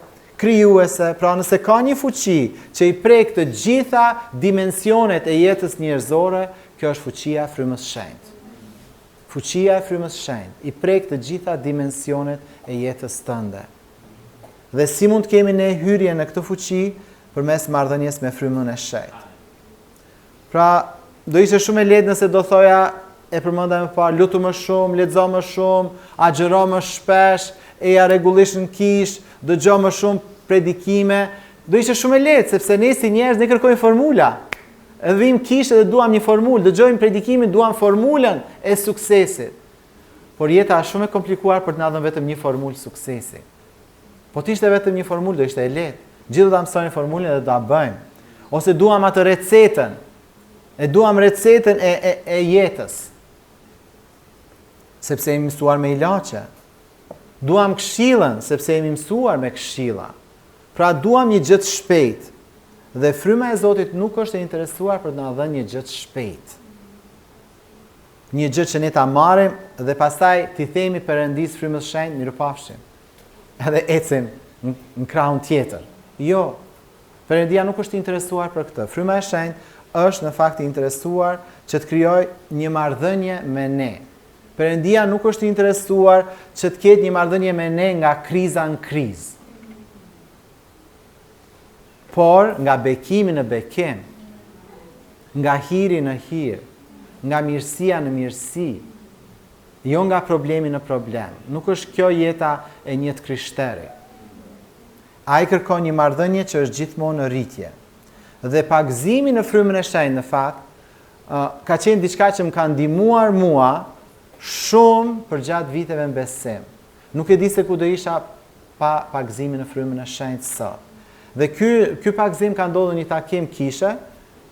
krijuese. Pra nëse ka një fuqi që i prek të gjitha dimensionet e jetës njerëzore, kjo është fuqia e frymës së shenjtë. Fuqia e frymës së shenjtë i prek të gjitha dimensionet e jetës tënde. Dhe si mund të kemi ne hyrje në këtë fuqi përmes marrëdhënies me frymën e shenjtë. Pra, do ishte shumë e lehtë nëse do thoja, e përmenda më parë, lutu më shumë, lexo më shumë, agjëro më shpesh, eja rregullisht në kish, dëgjo më shumë predikime. Do ishte shumë e lehtë, sepse ne si njerëz ne kërkojmë formula. Edhe vim kish dhe duam një formulë, dëgjojmë predikimin, duam formulën e suksesit. Por jeta është shumë e komplikuar për të na dhënë vetëm një formulë suksesi. Po të ishte vetëm një formulë, do ishte e lehtë. Gjithë do ta mësojnë formulën dhe do ta bëjmë. Ose duam atë recetën. E duam recetën e jetës. Sepse jemi mësuar me ilaçe. Duam këshillën, sepse jemi mësuar me këshilla. Pra duam një gjë të shpejtë. Dhe fryma e Zotit nuk është e interesuar për të na dhënë një gjë të shpejtë. Një gjë që ne ta marrim dhe pastaj t'i themi Perëndis frymës së shenjtë, mirupafshim. Edhe ecim në krahun tjetër. Jo. Perëndia nuk është i interesuar për këtë. Fryma e shenjtë është në fakt i interesuar që të krijojë një marrëdhënie me ne. Perëndia nuk është i interesuar që të ketë një marrëdhënie me ne nga kriza në krizë. Por nga bekimi në bekim, nga hiri në hir, nga mirësia në mirësi, jo nga problemi në problem. Nuk është kjo jeta e një të krishteri. Ai kërkon një marrëdhënie që është gjithmonë në rritje. Dhe pagëzimi në frymën e shenjtë në fakt ka qenë diçka që më ka ndihmuar mua shumë për gjatë viteve në besim. Nuk e di se ku do isha pa pagëzimin në frymën e shenjtë sot. Dhe ky pagëzim ka ndodhur në një takim kishe,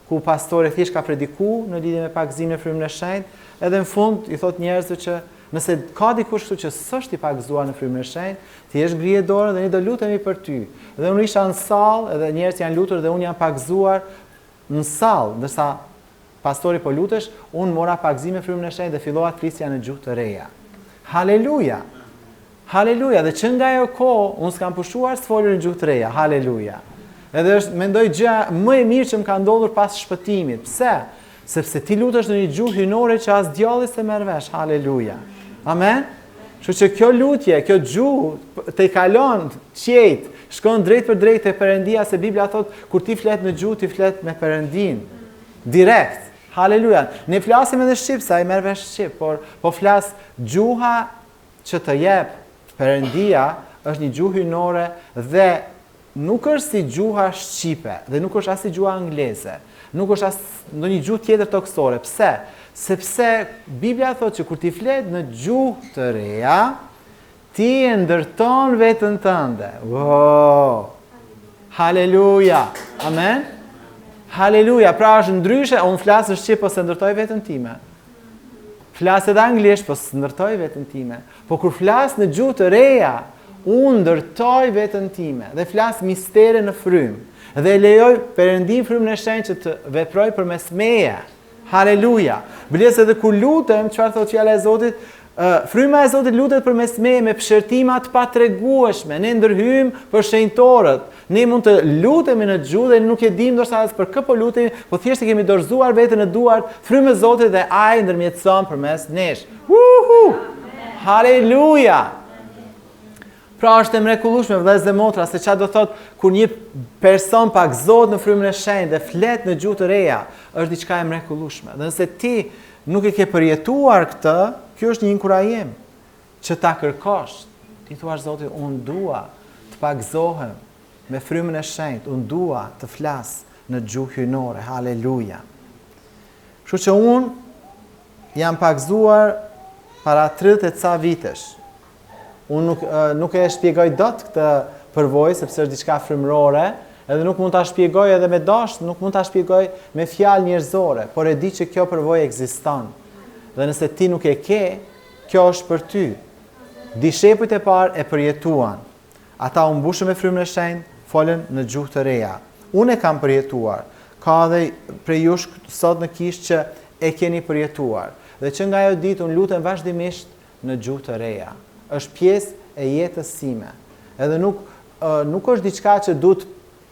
ku pastori thjesht ka prediku në lidhje me pagëzimin e frymën e shenjtë, edhe në fund i thot njerëzve që nëse ka dikush këtu që s'është i pagëzuar në frymën e shenjtë, thjesht ngrije dorën dhe ne do lutemi për ty. Dhe unë isha në sallë, edhe njerëz janë lutur dhe unë jam pagëzuar në sallë, ndërsa pastori po lutesh, unë mora pagëzim në frymën e shenjtë dhe fillova të flisja në gjuhë të reja. Haleluja. Haleluja. Dhe që nga ajo kohë unë s'kam pushuar të folur në gjuhë të reja. Haleluja. Edhe mendoj gjë më e mirë që më ka ndodhur pas shpëtimit. Pse? Sepse ti lutesh në një gjuhë hynore që as djalli s'e merr vesh. Haleluja. Amen. Kështu që kjo lutje, kjo gjuhë te kalon qejt, shkon drejt për drejt te Perëndia, se Bibla thot kur ti flet në gjuhë, ti flet me Perëndin. Direkt. Haleluja. Ne flasim edhe shqip, sa i merr vesh shqip, por po flas gjuha që të jep Perëndia është një gjuhë hynore dhe nuk është si gjuha shqipe dhe nuk është as si gjuha angleze. Nuk është as ndonjë gjuhë tjetër toksore. Pse? Sepse Biblia thotë që kur ti flet në gjuhë të reja, ti e ndërton veten tënde. Wow! Haleluja! Amen? Haleluja! Pra është ndryshe, unë flas në shqip, po se ndërtoj veten time. Flas edhe anglisht, po se ndërtoj veten time. Po kur flas në gjuhë të reja, unë ndërtoj veten time dhe flas mistere në frymë. Dhe lejoj Perëndin frymën e shenjtë që të veproj përmes meje. Haleluja. Biles edhe kur lutem, çfarë thotë fjala e Zotit? Fryma e Zotit lutet përmes meje me pëshërtima të patregueshme. Ne ndërhyjmë për shenjtorët. Ne mund të lutemi në gjuhë dhe nuk e dim ndoshta as për kë po lutemi, po thjesht e kemi dorëzuar veten në duart frymën e Zotit dhe ai ndërmjetëson përmes nesh. Haleluja. Pra është e mrekullueshme vëllezër dhe motra se çfarë do thot kur një person pagëzohet në frymën e shenjtë dhe flet në gjuhë të reja, është diçka e mrekullueshme. Dhe nëse ti nuk e ke përjetuar këtë, kjo është një inkurajim që ta kërkosh. Ti thua Zoti, unë dua të pagëzohem me frymën e shenjtë, unë dua të flas në gjuhë hynore. Haleluja. Kështu që unë jam pagëzuar para 30 ca vitesh. Unë nuk e shpjegoj dot këtë përvojë sepse është diçka frymërore, edhe nuk mund ta shpjegoj edhe me dashur, nuk mund ta shpjegoj me fjalë njerëzore, por e di që kjo përvojë ekziston. Dhe nëse ti nuk e ke, kjo është për ty. Dishepujt e parë e përjetuan. Ata u mbushën me frymën e shenjtë, folën në gjuhë të reja. Unë e kam përjetuar. Ka edhe prej jush sot në kishë që e keni përjetuar. Dhe që nga ajo ditë unë lutem vazhdimisht në gjuhë të reja. Është pjesë e jetës sime. Edhe nuk është diçka që duhet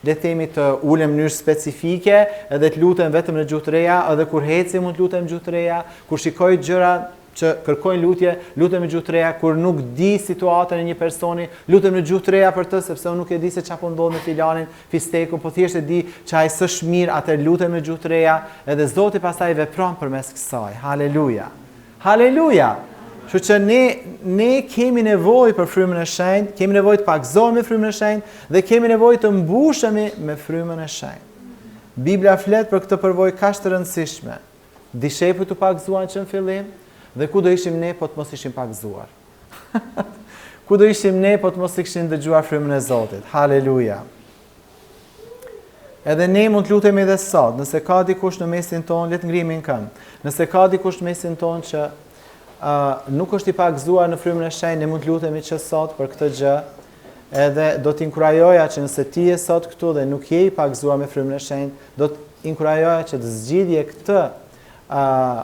le të themi të ulem në mënyrë specifike, edhe të lutem vetëm në gjuhë të reja, edhe kur hecim mund të lutem në gjuhë të reja, kur shikoj gjëra që kërkojnë lutje, lutem në gjuhë të reja, kur nuk di situatën e një personi, lutem në gjuhë të reja për të, sepse unë nuk e di se çfarë po ndodh me filanin, fistekun, po thjesht e di që ai s'është mirë, atë lutem në gjuhë të reja, edhe Zoti pastaj vepron përmes kësaj. Haleluja. Haleluja. Kështu që ne kemi nevojë për frymën e shenjtë, kemi nevojë të pagëzohemi me frymën e shenjtë dhe kemi nevojë të mbushemi me frymën e shenjtë. Bibla flet për këtë përvojë kaq të rëndësishme. Dishepujt u pagëzuan që në fillim dhe ku do ishim ne po të mos ishim pagëzuar? Ku do ishim ne po të mos kishim dëgjuar frymën e Zotit? Haleluja. Edhe ne mund të lutemi edhe sot, nëse ka dikush në mesin tonë, le të ngrihemi në këmbë. Nëse ka dikush në mesin tonë që nuk është i pagëzuar në frymën e shenjtë, ne mund të lutemi që sot për këtë gjë, edhe do t'inkurajoja që nëse ti je sot këtu dhe nuk je i pagëzuar me frymën e shenjtë, do t'inkurajojë që të zgjidhje këtë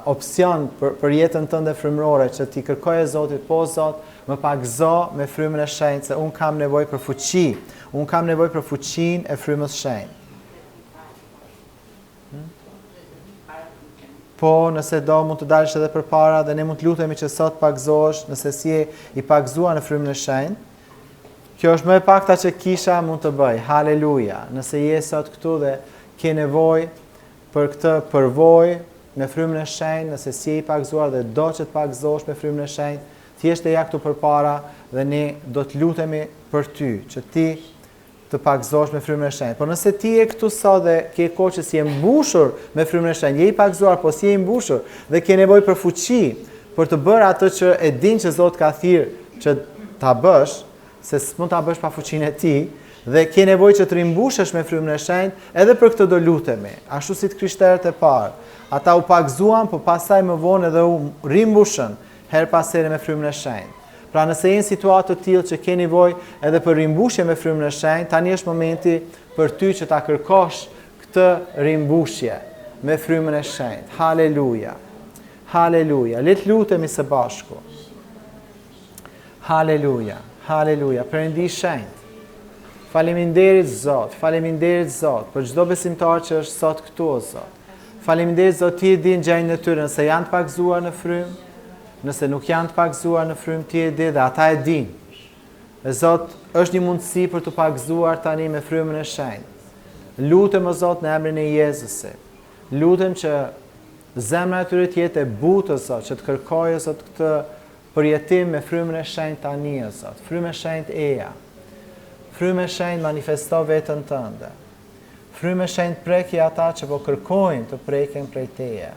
opsion për jetën tënde frymërore, që ti kërkoje Zotit, po Zot, më pagëzo me frymën e shenjtë, se unë kam nevojë për fuqi, unë kam nevojë për fuqinë e frymës shenjtë. Po, nëse do mund të dalësh edhe përpara dhe ne mund të lutemi që sot pagëzohesh, nëse si je i pagëzuar në frymën e shenjtë. Kjo është më e pakta që kisha mund të bëj. Haleluja. Nëse je sot këtu dhe ke nevojë për këtë përvojë me frymën e shenjtë, nëse si je i pagëzuar dhe do që të pagëzohesh me frymën e shenjtë, thjesht e ja këtu përpara dhe ne do të lutemi për ty, që ti të pagëzosh me frymën e shenjtë. Por nëse ti je këtu sot dhe ke kohë që si je mbushur me frymën e shenjtë, je i pagëzuar, po si je i mbushur dhe ke nevojë për fuqi për të bërë atë që e din që Zoti ka thirrë që ta bësh, se s'mund ta bësh pa fuqinë e tij, dhe ke nevojë që të rimbushesh me frymën e shenjtë, edhe për këtë do lutemi. Ashtu si të krishterët e parë, ata u pagëzuan, por pastaj më vonë edhe u rimbushën her pas here me frymën e shenjtë. Pra nëse je në situatë të tillë që ke nevojë edhe për rimbushje me frymën e shenjtë, tani është momenti për ty që ta kërkosh këtë rimbushje me frymën e shenjtë. Haleluja. Haleluja. Le të lutemi së bashku. Haleluja. Haleluja. Perëndi i shenjtë. Faleminderit Zot, faleminderit Zot për çdo besimtar që është sot këtu o Zot. Faleminderit Zot, ti e din gjendjen e tyre, nëse janë të pagëzuar në frymë, nëse nuk janë të pagëzuar në frymë, ti e di dhe ata e din. E Zot, është një mundësi për të pagëzuar tani me frymën e shenjtë. Lutem o Zot në emrin e Jezusit. Lutem që zemra e tyre të jetë e butë o Zot, që të kërkojë o Zot këtë përjetim me frymën e shenjtë tani o Zot. Frymë e shenjtë eja. Frymë e shenjtë manifesto veten tënde. Frymë e shenjtë preki ata që po kërkojnë të preken prej teje.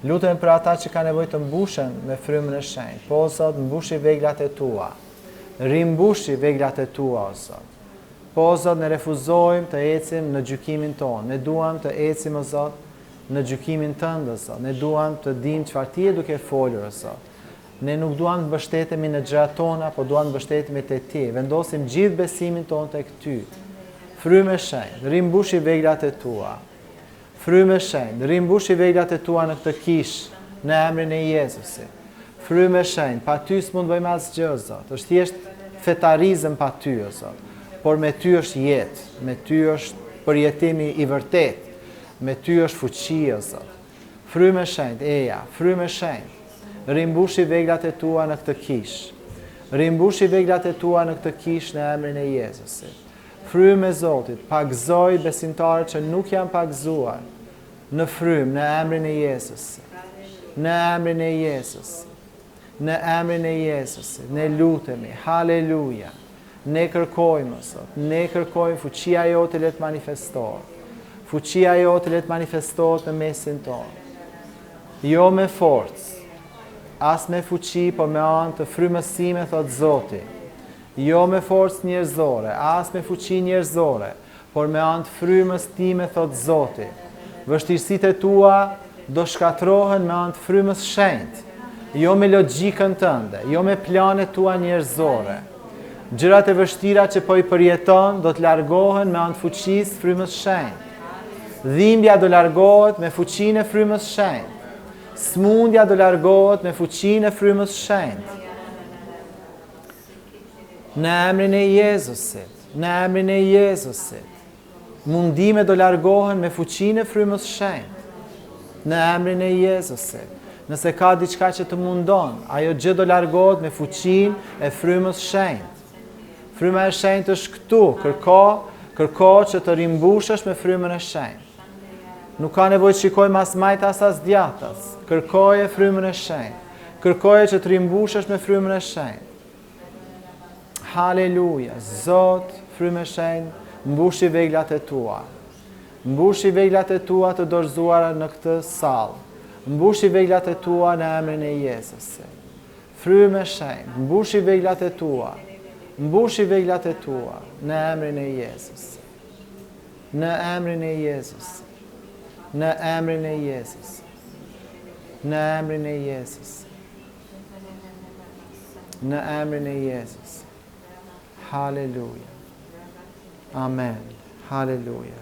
Lutem për ata që ka nevojë të mbushen me frymën e shenjtë. Po, Zot, mbushi veglat e tua. Rimbushi veglat e tua, o Zot. Po, Zot, ne refuzojmë të ecim në gjykimin tonë. Ne duam të ecim, o Zot, në gjykimin tënd, o Zot. Ne duam të dimë çfarë ti e duke folur, o Zot. Ne nuk duam të mbështetemi në gjërat tona, po duam të mbështetemi te ti. Vendosim gjithë besimin tonë tek ty. Frymë e shenjtë, rimbushi veglat e tua. Frymë e shenjtë, rimbushi veglat e tua në këtë kishë, në emrin e Jezusit. Frymë e shenjtë, pa ty s'mund bëjmë asgjë, Zot. Është thjesht fetarizëm pa ty, o Zot. Por me ty është jetë, me ty është përjetimi i vërtet, me ty është fuqi, o Zot. Frymë e shenjtë, eja, frymë e shenjtë, rimbushi veglat e tua në këtë kishë. Rimbushi veglat e tua në këtë kishë në emrin e Jezusit. Frymë e Zotit, pagëzoj besimtarët që nuk janë pagëzuar në frymë, në emrin e Jezusit. Në emrin e Jezusit. Në emrin e Jezusit. Ne lutemi. Haleluja. Ne kërkojmë, Zot. Ne kërkojmë fuqia jote le të manifestohet. Fuqia jote le të manifestohet në mesin tonë. Jo me forcë, as me fuqi, por me anë të frymësime, thot Zoti. Jo me forcë njerëzore, as me fuqi njerëzore, por me anë të frymës time, thot Zoti. Vështirësitë e tua do shkatrohen me anë të frymës shenjtë, jo me logjikën tënde, jo me planet tua njerëzore. Gjërat e vështira që po i përjeton do të largohen me anë të fuqisë frymës shenjtë. Dhimbja do largohet me fuqinë e frymës shenjtë. Smundja do largohet me fuqinë e frymës shenjtë. Në emrin e Jezusit, në emrin e Jezusit. Mundime do largohen me fuqinë e frymës shenjtë. Në emrin e Jezusit. Nëse ka diçka që të mundon, ajo gjë do largohet me fuqinë e frymës shenjtë. Fryma e shenjtë është këtu, kërko që të rimbushesh me frymën e shenjtë. Nuk ka nevojë të shikojmë as majtas as djathtas. Kërkoje frymën e shenjtë. Kërkoje që të rimbushesh me frymën e shenjtë. Haleluja, Zot, frymë e shenjtë, mbushi veglat e tua. Mbushi veglat e tua të dorëzuara në këtë sallë. Mbushi veglat e tua në emrin e Jezusit. Frymë e shenjtë, mbushi veglat e tua. Mbushi veglat e tua në emrin e Jezusit. Në emrin e Jezusit. Në emrin e Jezusit. Në emrin e Jezusit. Në emrin e Jezusit. Haleluja. Amen. Haleluja.